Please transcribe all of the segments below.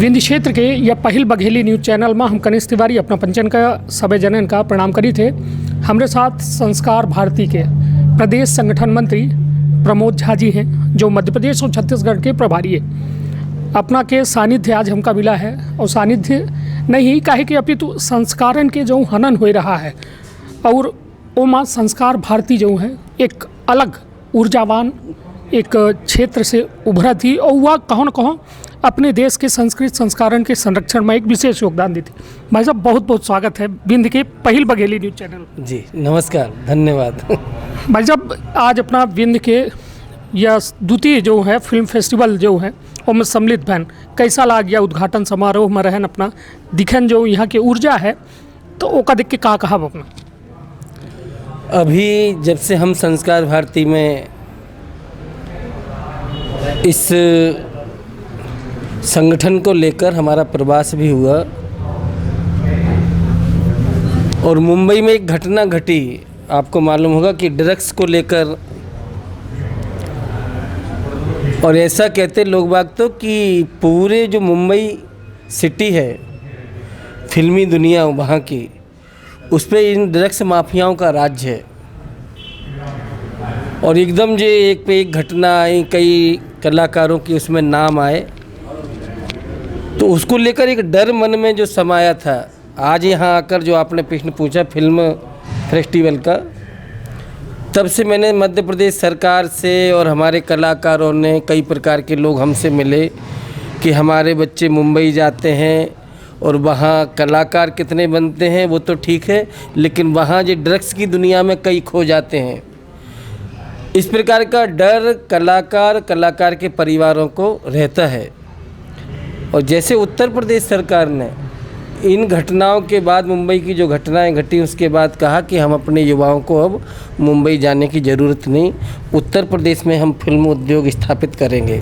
विंध्य क्षेत्र के या पहिल बघेली न्यूज चैनल में हम कनिष्ठ तिवारी अपना पंचन का सभी जनन का प्रणाम करी थे। हमारे साथ संस्कार भारती के प्रदेश संगठन मंत्री प्रमोद झा जी हैं, जो मध्य प्रदेश और छत्तीसगढ़ के प्रभारी है। अपना के सानिध्य आज हमका मिला है, और सानिध्य नहीं काहे कि अपितु संस्कारन के जो हनन हो रहा है, और ओमा संस्कार भारती जो है एक अलग ऊर्जावान एक क्षेत्र से उभरा थी, और वह कहो न कहो अपने देश के संस्कृत संस्कारण के संरक्षण में एक विशेष योगदान देती। भाई साहब बहुत बहुत स्वागत है विंध्य के पहिल बघेली न्यूज चैनल। जी नमस्कार, धन्यवाद। भाई साहब आज अपना विंध्य के या द्वितीय जो है फिल्म फेस्टिवल जो है उसमें सम्मिलित बहन कैसा लग गया उद्घाटन समारोह में रहन अपना दिखन जो यहाँ की ऊर्जा है, तो ओका देख के का कहा अपना। अभी जब से हम संस्कार भारती में इस संगठन को लेकर हमारा प्रवास भी हुआ, और मुंबई में एक घटना घटी, आपको मालूम होगा कि ड्रग्स को लेकर, और ऐसा कहते लोग बाग तो कि पूरे जो मुंबई सिटी है फिल्मी दुनिया वहाँ की, उस पर इन ड्रग्स माफियाओं का राज्य है। और एकदम जो एक पे एक घटना आई, कई कलाकारों की उसमें नाम आए, तो उसको लेकर एक डर मन में जो समाया था। आज यहाँ आकर जो आपने प्रश्न पूछा फिल्म फेस्टिवल का, तब से मैंने मध्य प्रदेश सरकार से और हमारे कलाकारों ने, कई प्रकार के लोग हमसे मिले कि हमारे बच्चे मुंबई जाते हैं और वहाँ कलाकार कितने बनते हैं वो तो ठीक है, लेकिन वहाँ जो ड्रग्स की दुनिया में कई खो जाते हैं। इस प्रकार का डर कलाकार के परिवारों को रहता है। और जैसे उत्तर प्रदेश सरकार ने इन घटनाओं के बाद, मुंबई की जो घटनाएं घटी उसके बाद कहा कि हम अपने युवाओं को अब मुंबई जाने की ज़रूरत नहीं, उत्तर प्रदेश में हम फिल्म उद्योग स्थापित करेंगे।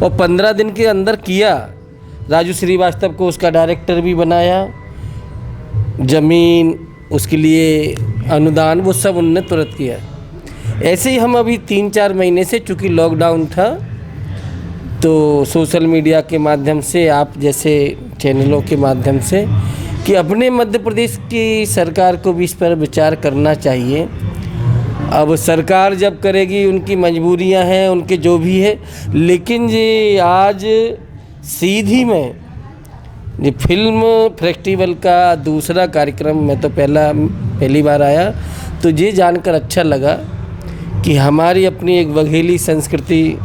और 15 दिन के अंदर किया। राजू श्रीवास्तव को उसका डायरेक्टर भी बनाया, ज़मीन उसके लिए अनुदान वो सब उनने तुरंत किया। ऐसे ही हम अभी 3-4 महीने से, चूँकि लॉकडाउन था, तो सोशल मीडिया के माध्यम से, आप जैसे चैनलों के माध्यम से, कि अपने मध्य प्रदेश की सरकार को भी इस पर विचार करना चाहिए। अब सरकार जब करेगी, उनकी मजबूरियां हैं, उनके जो भी है, लेकिन ये आज सीधी में ये फिल्म फेस्टिवल का दूसरा कार्यक्रम, मैं तो पहली बार आया, तो ये जानकर अच्छा लगा कि हमारी अपनी एक बघेली संस्कृति,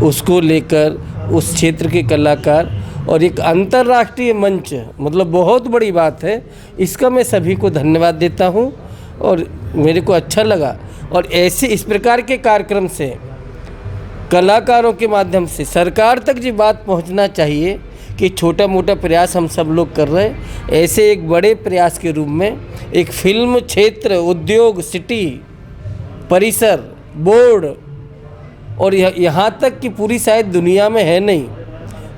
उसको लेकर उस क्षेत्र के कलाकार, और एक अंतर्राष्ट्रीय मंच, मतलब बहुत बड़ी बात है। इसका मैं सभी को धन्यवाद देता हूँ, और मेरे को अच्छा लगा। और ऐसे इस प्रकार के कार्यक्रम से, कलाकारों के माध्यम से सरकार तक ये बात पहुँचना चाहिए कि छोटा मोटा प्रयास हम सब लोग कर रहे हैं। ऐसे एक बड़े प्रयास के रूप में एक फिल्म क्षेत्र, उद्योग, सिटी, परिसर, बोर्ड, और यहाँ तक कि पूरी शायद दुनिया में है नहीं।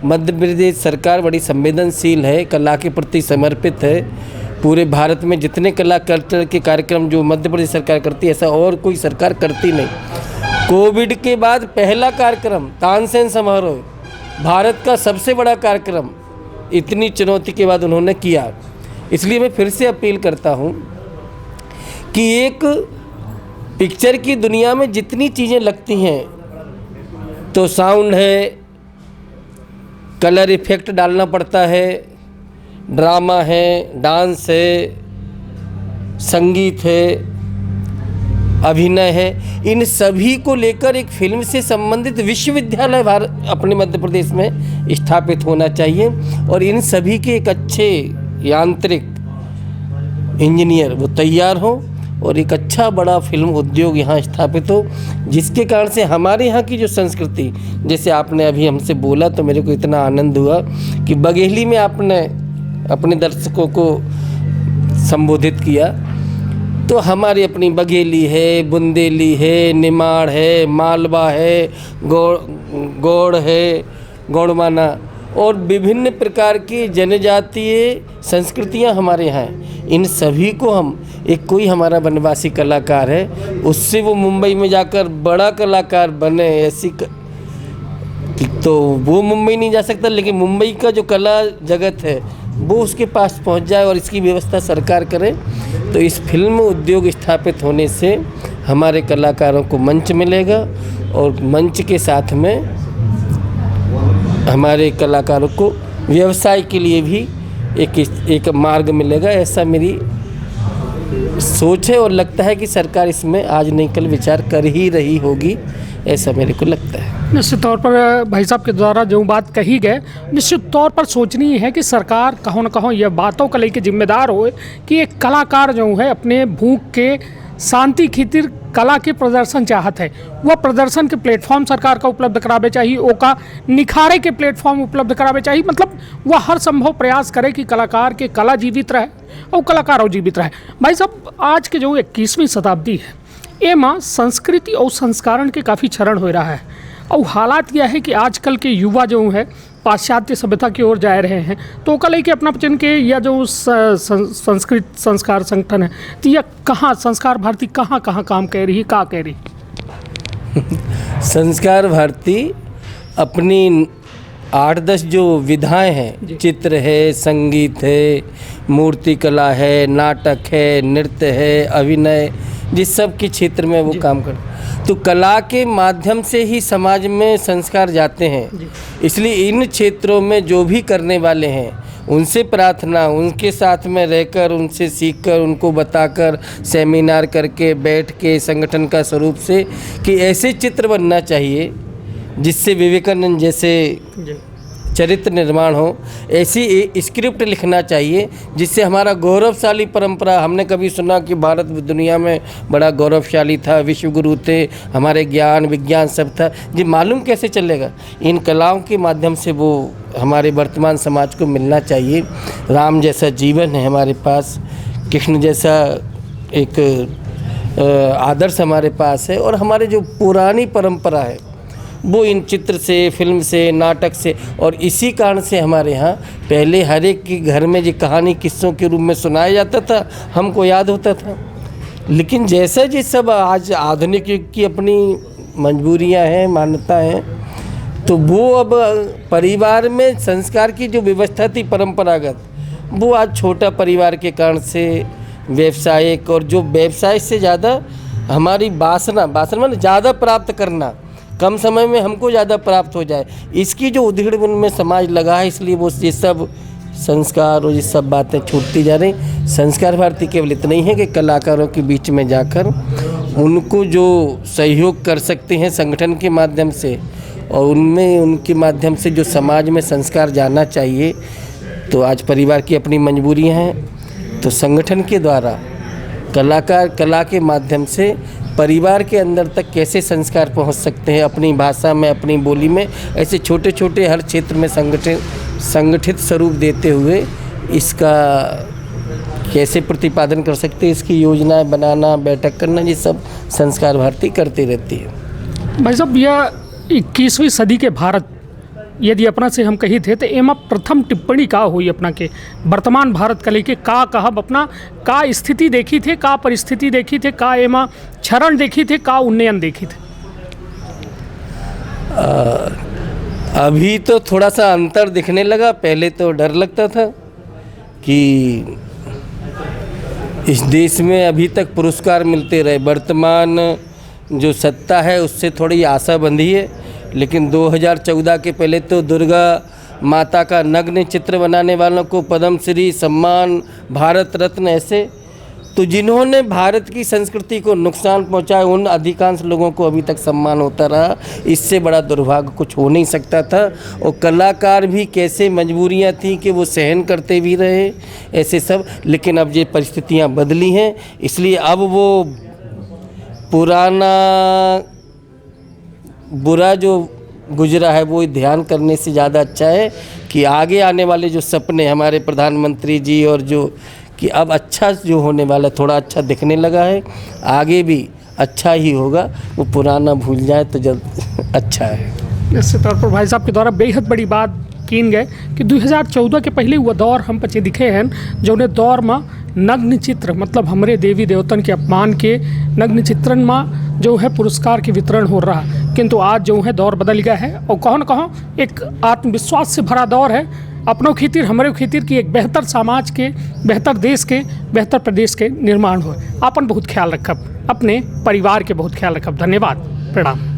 मध्य प्रदेश सरकार बड़ी संवेदनशील है, कला के प्रति समर्पित है। पूरे भारत में जितने कला कल्चर के कार्यक्रम जो मध्य प्रदेश सरकार करती है, ऐसा और कोई सरकार करती नहीं। कोविड के बाद पहला कार्यक्रम तानसेन समारोह, भारत का सबसे बड़ा कार्यक्रम, इतनी चुनौती के बाद उन्होंने किया। इसलिए मैं फिर से अपील करता हूँ कि एक पिक्चर की दुनिया में जितनी चीज़ें लगती हैं, तो साउंड है, कलर इफेक्ट डालना पड़ता है, ड्रामा है, डांस है, संगीत है, अभिनय है, इन सभी को लेकर एक फिल्म से संबंधित विश्वविद्यालय अपने मध्य प्रदेश में स्थापित होना चाहिए। और इन सभी के एक अच्छे यांत्रिक इंजीनियर वो तैयार हो, और एक अच्छा बड़ा फिल्म उद्योग यहाँ स्थापित हो, जिसके कारण से हमारे यहाँ की जो संस्कृति, जैसे आपने अभी हमसे बोला, तो मेरे को इतना आनंद हुआ कि बघेली में आपने अपने दर्शकों को संबोधित किया। तो हमारी अपनी बघेली है, बुंदेली है, निमाड़ है, मालवा है, गौड़ है, गौड़माना, और विभिन्न प्रकार की जनजातीय संस्कृतियां हमारे यहाँ हैं। इन सभी को हम, एक कोई हमारा वनवासी कलाकार है, उससे वो मुंबई में जाकर बड़ा कलाकार बने, ऐसी तो वो मुंबई नहीं जा सकता, लेकिन मुंबई का जो कला जगत है वो उसके पास पहुंच जाए और इसकी व्यवस्था सरकार करे, तो इस फिल्म उद्योग स्थापित होने से हमारे कलाकारों को मंच मिलेगा और मंच के साथ में हमारे कलाकारों को व्यवसाय के लिए भी एक मार्ग मिलेगा। ऐसा मेरी सोच है और लगता है कि सरकार इसमें आज नहीं कल विचार कर ही रही होगी, ऐसा मेरे को लगता है। निश्चित तौर पर भाई साहब के द्वारा जो बात कही गए, निश्चित तौर पर सोचनी है कि सरकार कहों न कहों यह बातों को लेकर जिम्मेदार हो कि एक कलाकार जो है अपने भूख के शांति खातिर कला के प्रदर्शन चाहत है, वह प्रदर्शन के प्लेटफॉर्म सरकार का उपलब्ध करावे चाहिए, ओका निखारे के प्लेटफॉर्म उपलब्ध करावे चाहिए। मतलब वह हर संभव प्रयास करे कि कलाकार के कला जीवित रहे और कलाकार जीवित रहे। भाई साहब, आज के जो 21वीं शताब्दी है एमा संस्कृति और संस्करण के काफ़ी क्षरण हो रहा है और हालात यह है कि आजकल के युवा जो है पाश्चात्य सभ्यता की ओर जा रहे हैं, तो कल के अपना पचन के या जो संस्कृत संस्कार संगठन है, तो यह कहाँ संस्कार भारती कहाँ काम कर रही है, क्या कह रही? संस्कार भारती अपनी 8-10 जो विधाएं हैं, चित्र है, संगीत है, मूर्ति कला है, नाटक है, नृत्य है, अभिनय, जिस सब के क्षेत्र में वो काम कर, तो कला के माध्यम से ही समाज में संस्कार जाते हैं। इसलिए इन क्षेत्रों में जो भी करने वाले हैं उनसे प्रार्थना, उनके साथ में रहकर, उनसे सीखकर, उनको बताकर, सेमिनार करके, बैठ के संगठन का स्वरूप से कि ऐसे चित्र बनना चाहिए जिससे विवेकानंद जैसे चरित्र निर्माण हो, ऐसी स्क्रिप्ट लिखना चाहिए जिससे हमारा गौरवशाली परंपरा, हमने कभी सुना कि भारत दुनिया में बड़ा गौरवशाली था, विश्व गुरु थे, हमारे ज्ञान विज्ञान सब था, जी मालूम कैसे चलेगा? इन कलाओं के माध्यम से वो हमारे वर्तमान समाज को मिलना चाहिए। राम जैसा जीवन है हमारे पास, कृष्ण जैसा एक आदर्श हमारे पास है, और हमारे जो पुरानी परंपरा है वो इन चित्र से, फिल्म से, नाटक से, और इसी कारण से हमारे यहाँ पहले हर एक के घर में ये कहानी किस्सों के रूप में सुनाया जाता था, हमको याद होता था। लेकिन जैसा जी सब आज आधुनिक युग की अपनी मजबूरियाँ हैं, मान्यता हैं, तो वो अब परिवार में संस्कार की जो व्यवस्था थी परंपरागत, वो आज छोटा परिवार के कारण से व्यवसायिक, और जो व्यवसाय से ज़्यादा हमारी वासना में ज़्यादा प्राप्त करना, कम समय में हमको ज़्यादा प्राप्त हो जाए, इसकी जो उधेड़ में समाज लगा है, इसलिए वो ये सब संस्कार और ये सब बातें छूटती जा रही। संस्कार भारती केवल इतना ही है कि कलाकारों के बीच में जाकर उनको जो सहयोग कर सकते हैं संगठन के माध्यम से, और उनमें उनके माध्यम से जो समाज में संस्कार जाना चाहिए, तो आज परिवार की अपनी मजबूरियाँ हैं, तो संगठन के द्वारा कलाकार कला के माध्यम से परिवार के अंदर तक कैसे संस्कार पहुंच सकते हैं, अपनी भाषा में, अपनी बोली में, ऐसे छोटे छोटे हर क्षेत्र में संगठित स्वरूप देते हुए इसका कैसे प्रतिपादन कर सकते हैं, इसकी योजनाएं बनाना, बैठक करना, ये सब संस्कार भारती करती रहती है। भाई साहब, यह 21वीं सदी के भारत यदि अपना से हम कही थे तो एमा प्रथम टिप्पणी का हुई अपना के वर्तमान भारत का लेके का कहब, अपना का स्थिति देखी थे, का परिस्थिति देखी थे, का एमा क्षरण देखी थे, का उन्नयन देखी थे? अभी तो थोड़ा सा अंतर दिखने लगा, पहले तो डर लगता था कि इस देश में अभी तक पुरस्कार मिलते रहे, वर्तमान जो सत्ता है उससे थोड़ी आशा बंधी है। लेकिन 2014 के पहले तो दुर्गा माता का नग्न चित्र बनाने वालों को पद्म श्री सम्मान, भारत रत्न, ऐसे तो जिन्होंने भारत की संस्कृति को नुकसान पहुंचाया, उन अधिकांश लोगों को अभी तक सम्मान होता रहा। इससे बड़ा दुर्भाग्य कुछ हो नहीं सकता था। और कलाकार भी कैसे मजबूरियां थी कि वो सहन करते भी रहे, ऐसे सब। लेकिन अब ये परिस्थितियां बदली हैं, इसलिए अब वो पुराना बुरा जो गुजरा है वो ध्यान करने से ज़्यादा अच्छा है कि आगे आने वाले जो सपने हमारे प्रधानमंत्री जी और जो कि अब अच्छा जो होने वाला, थोड़ा अच्छा दिखने लगा है, आगे भी अच्छा ही होगा। वो पुराना भूल जाए तो जल्द अच्छा है। निश्चित तौर पर भाई साहब के द्वारा बेहद बड़ी बात कीन गए कि 2014 के पहले वो दौर हम पचे दिखे हैं, जो दौर में नग्न चित्र मतलब हमारे देवी देवतन के अपमान के नग्न चित्रण में जो है पुरस्कार के वितरण हो रहा। किंतु आज जो है दौर बदल गया है और कहो न कहो एक आत्मविश्वास से भरा दौर है। अपनों खातिर हमरे खातिर की एक बेहतर समाज के, बेहतर देश के, बेहतर प्रदेश के निर्माण हो। अपन बहुत ख्याल रखब, अपने परिवार के बहुत ख्याल रखब। धन्यवाद, प्रणाम।